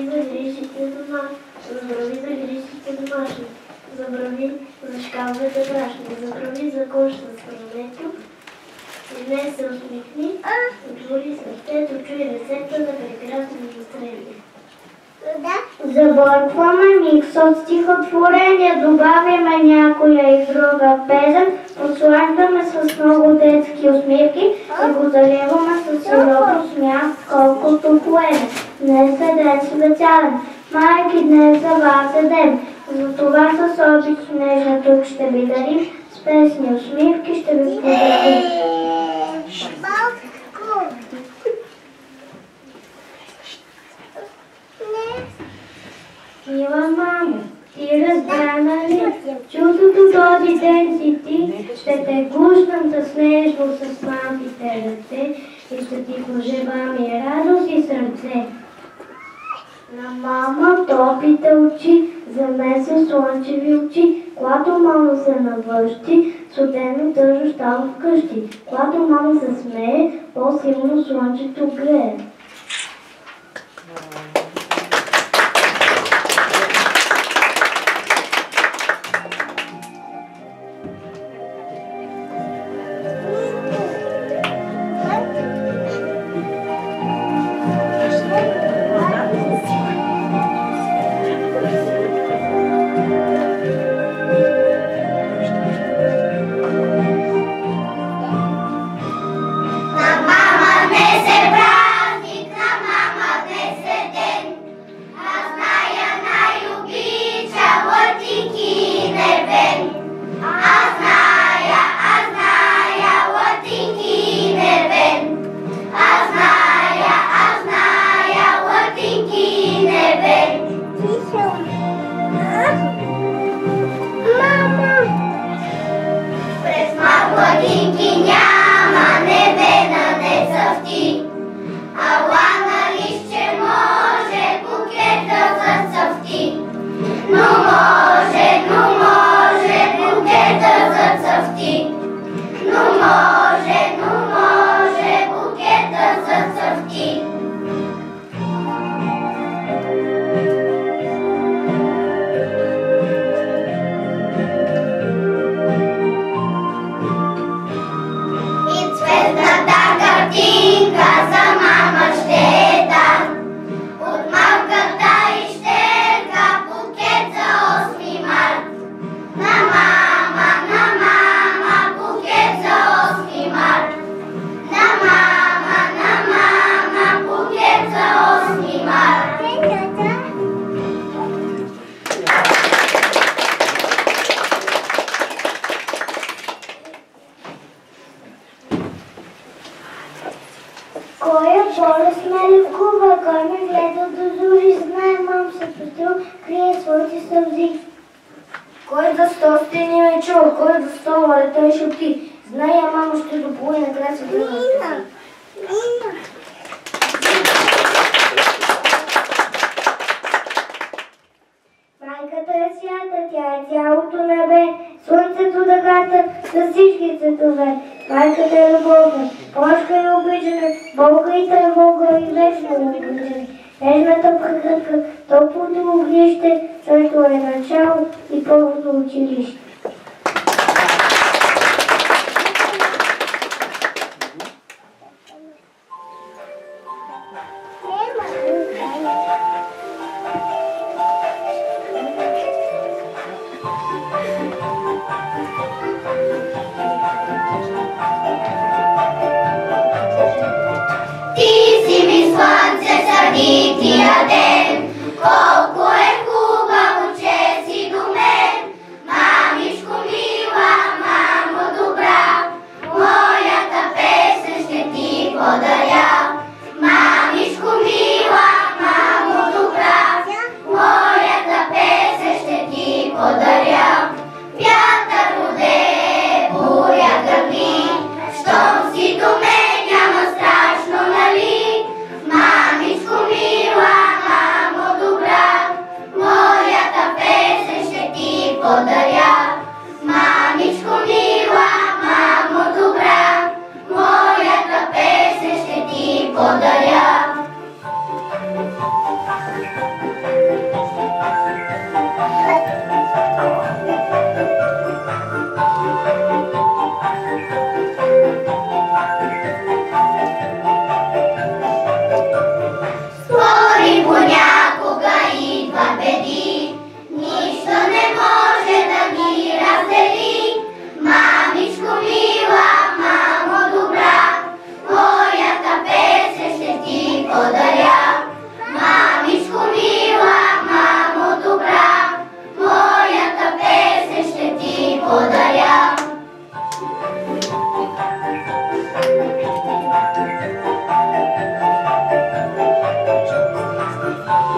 за грижите дома, забрави за грижите домашни, забрави за шкаловете брашни, забрави за кош с първенето, и днес се усмихни, отвори сърцето, чуй рецепта за прекрасно настроение. Забъркваме микс от стихотворение, добавяме някоя и друга песен, подслаждаме с много детски усмивки и го заливаме с сироп смях, колкото поеме. Днес е ден специален, майки, днес за вас е ден, затова с обич нежна тук ще ви дарим, с песни усмивки ще ви подарим. Мила мамо, ти разбра, нали? Чудото този ден си ти, ще те гушнам с нежно с малките ръце и ще ти пожелавам и радост и сърце. На мама топите очи, за мен са слънчеви очи, когато мама се навърши, студено тъжно става вкъщи. Когато мама се смее, по-силно слънчето грее. Мамичко мила, мамо добра,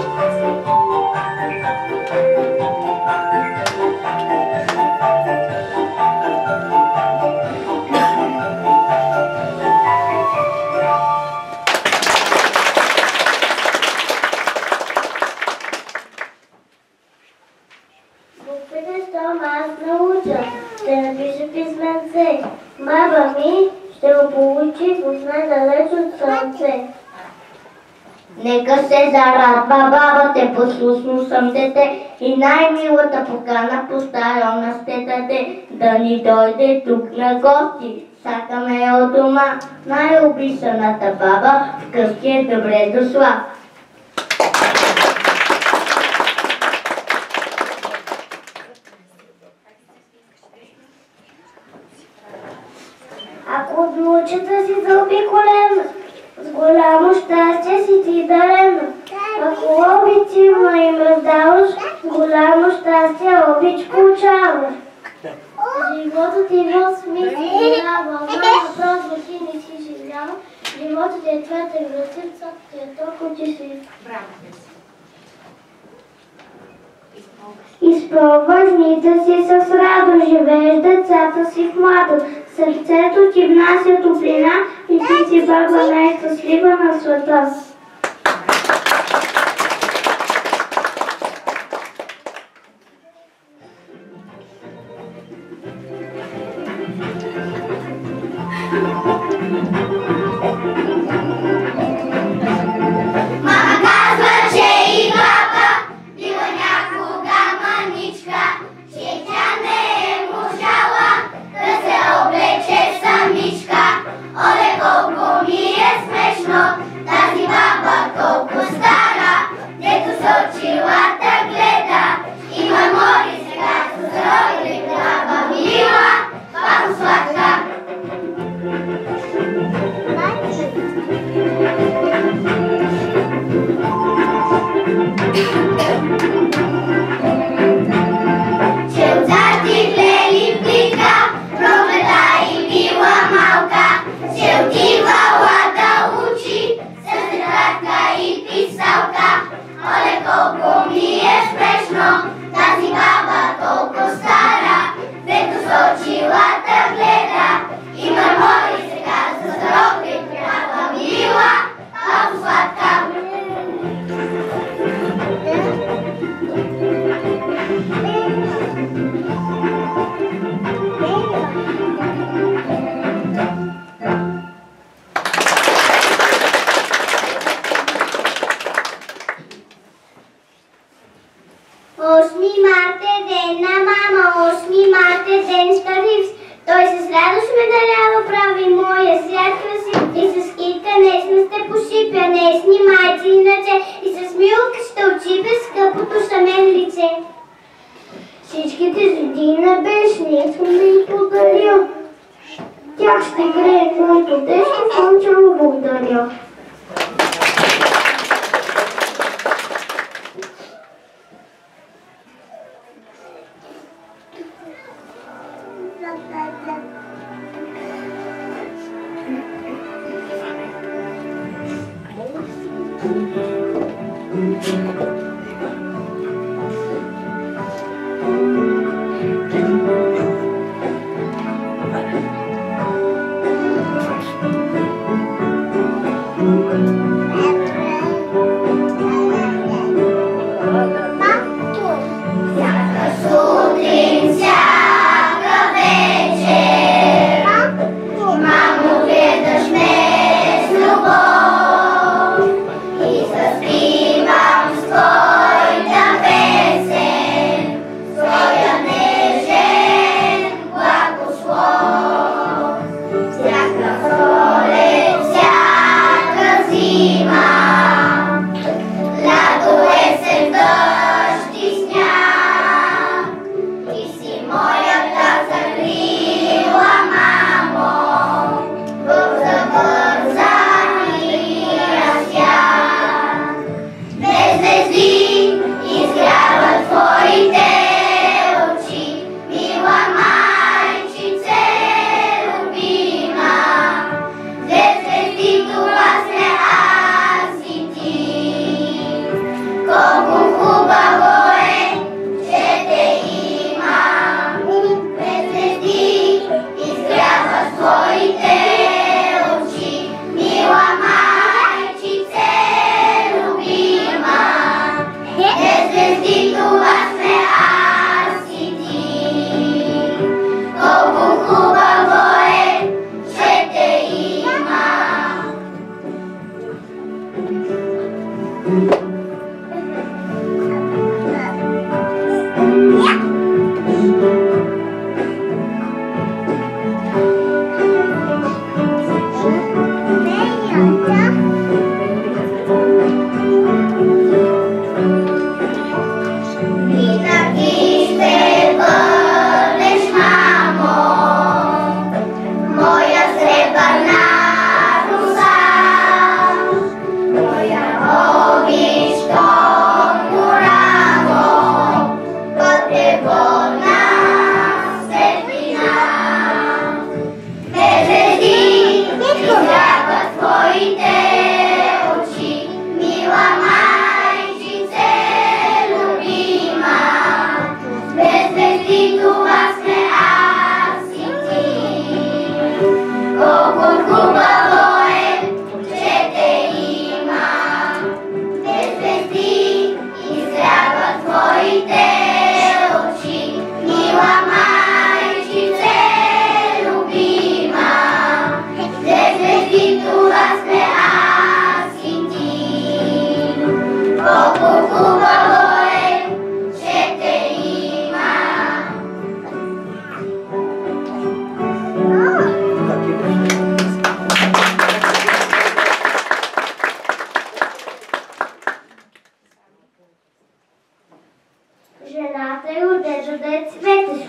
Буквите, щом аз науча, ще напиша писменце. Баба ми ще го получи в най-далеч от слънце. Нека се зарадва бабате, послушно съм дете и най-милата покана поставям сте даде, да ни дойде тук на гости. Сакаме я от дома, най-обичаната баба, вкъщи е добре дошла. Ако внучата си заобиколена, с голямо щастие си ти дарена. Ако обичи ма им раздаваш, голямо щастие обич получаваш. Животът ти в смисъл, мама, просто ти не си живяла. Животът ти е твоята градица, ти е толкова ти си. Изпробваш дните си с радост, живееш децата си в младост. Сърцето ти внася топлина и ти си баба най-щастлива на света.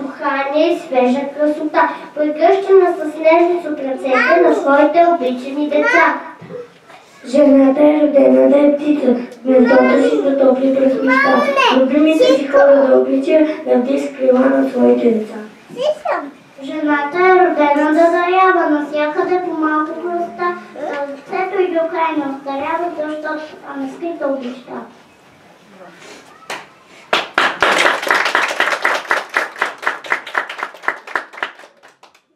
услухание и свежа красота, прегръщана с нежност от ръцете на своите обичани деца. Жената е родена да е птица, гнездото си да топли през нощта. Любимите си хора да облича, да бди крила на своите деца. Жената е родена да дарява навсякъде по малко кръста, да детето и до край не остарява, защото не скрита обичта.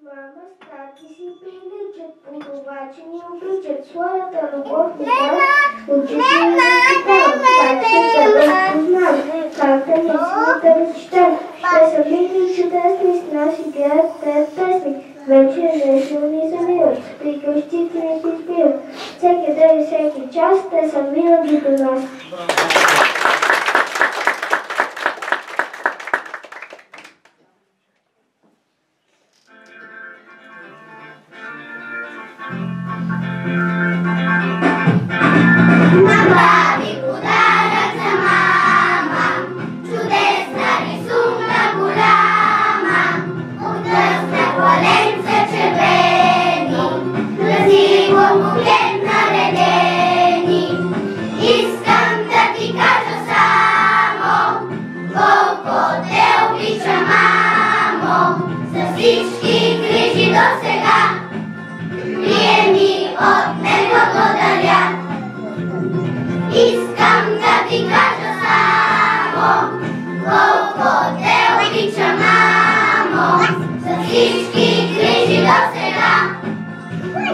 Мама с тати си приличат, по това, че ни обичат своята любов и тя, учите ни да читам, как ще да разпознам, как да не си да разчитам. Те са мили и чудесни, с нас играят пред песни, вече нещо ни замират, при къщите ни се избират. Всеки ден и всеки час, те са винаги до нас. Направи подарък за мама, чудесна рисунка голяма, отдъсна коленца червени, красиво букет наредени. Искам да ти кажа само, колко те обича, мамо, за всички грижи досега. Приеми от мен благодаря. Искам да ти кажа само, колко те обича, мамо, за всички грижи досега.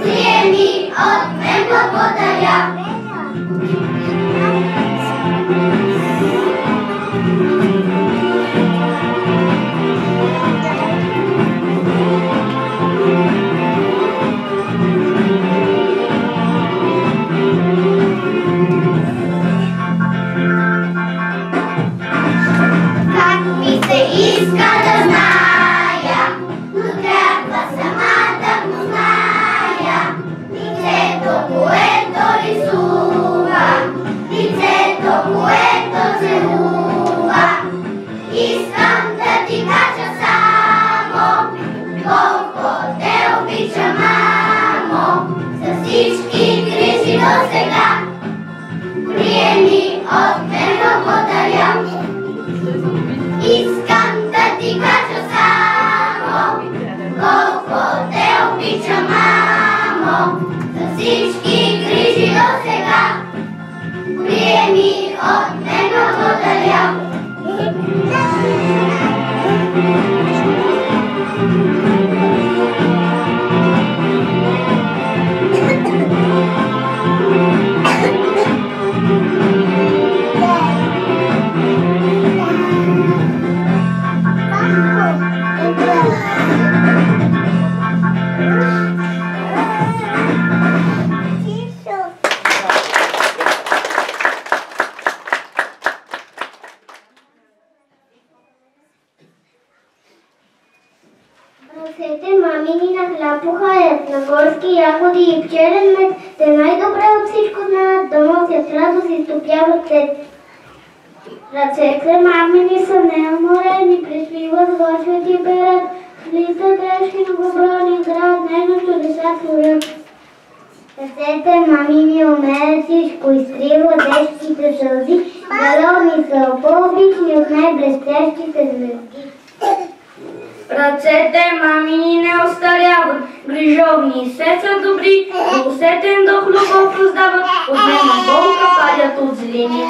Приеми от мен благодаря. Иска да зная, но трябва сама да го зная. Лицето, което рисува, лицето, което целува. Искам да ти кажа само, колко те обича, мамо, за всички грижи досега. Приеми от мен благодаря. Искам да ти кажа само, колко те обича, мамо, за всички грижи досега. Приеми от мен благодаря. Ръцете мамини на хляб похаят, на горски ягоди и пчелен мед. Те най-добре от всичко знаят, да носят радост и стопяват след. Ръцете мамини са неуморени, присвиват, готвят и берат. Влизат грешки на гоброни, град, нежно чудеса творят. Ръцете мамини умеят всичко, изтриват детските сълзи, даровни са по-обични от най-блестящите звезди. Ръцете мамини не остаряват, грижовни и все са добри, но усетен дух любов раздават, отнема болка падят от злини.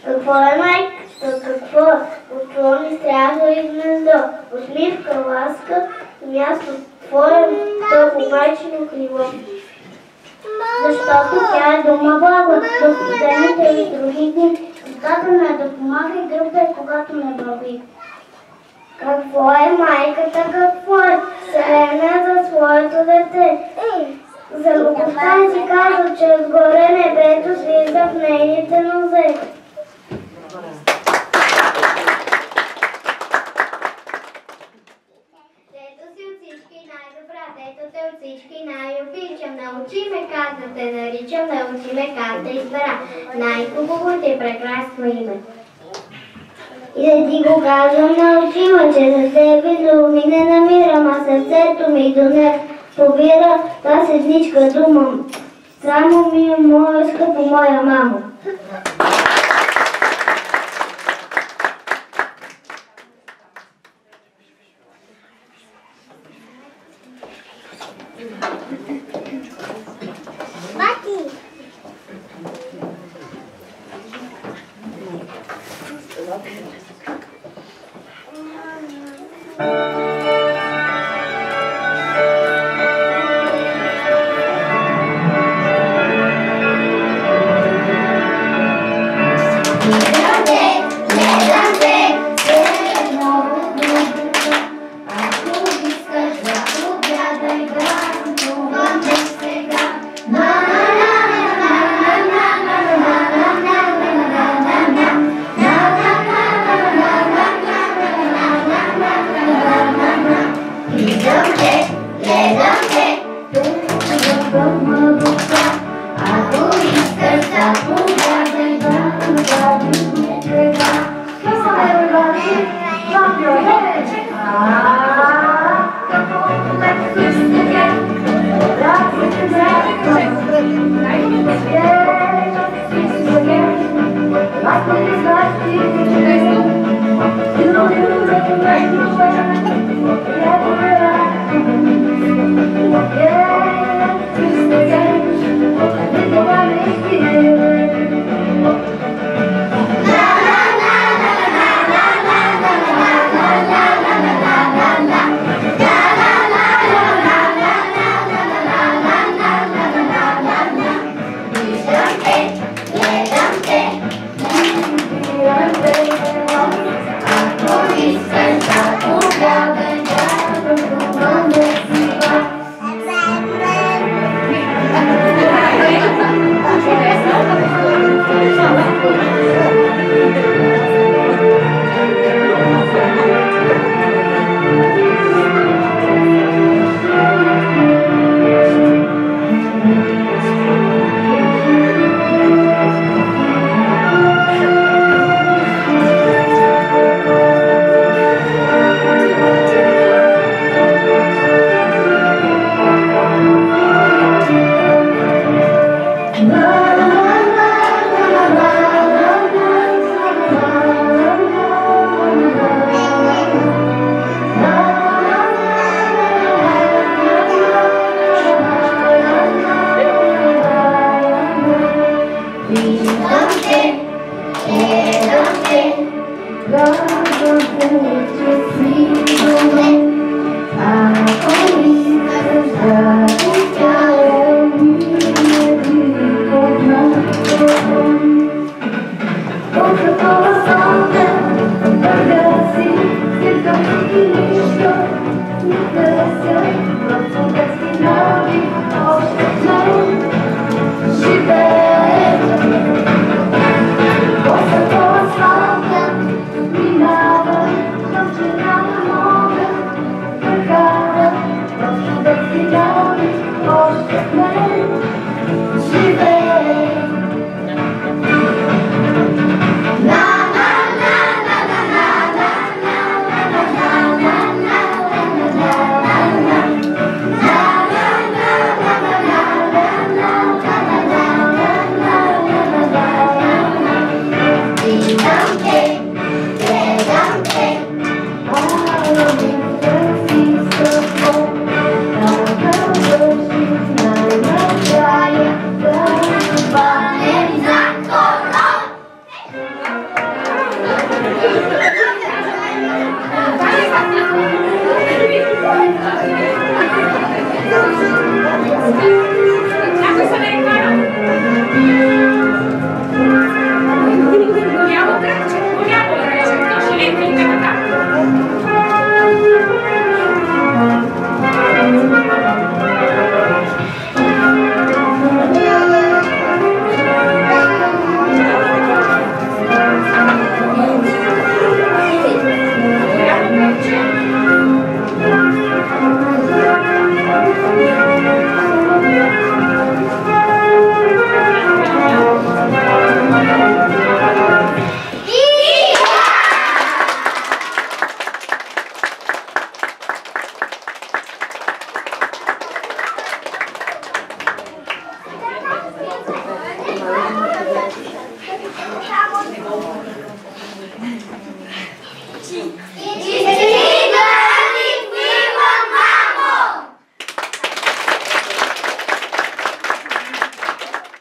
Какво е майката? Какво е? От слони стряга и гнездо, усмивка, ласка, място твое, толкова майчино крило. Защото тя е дома блага, до студените и други дни, когато не допомага и гръб да е, когато не върви. Какво е майката, какво е? Вселена за своето дете. За любовта си казва, че отгоре небето слиза в нейните нозе. Дето си от всички най-добра, дето те от всички най-обичам. Научи ме как да те наричам, научи ме как да избера най-хубавото и прекрасно име. И да ти го казвам научи ме, че за себе думи не намирам, а сърцето ми до не побира та седничка дума. Само ми е моя скъпо, моя мамо. Thank you.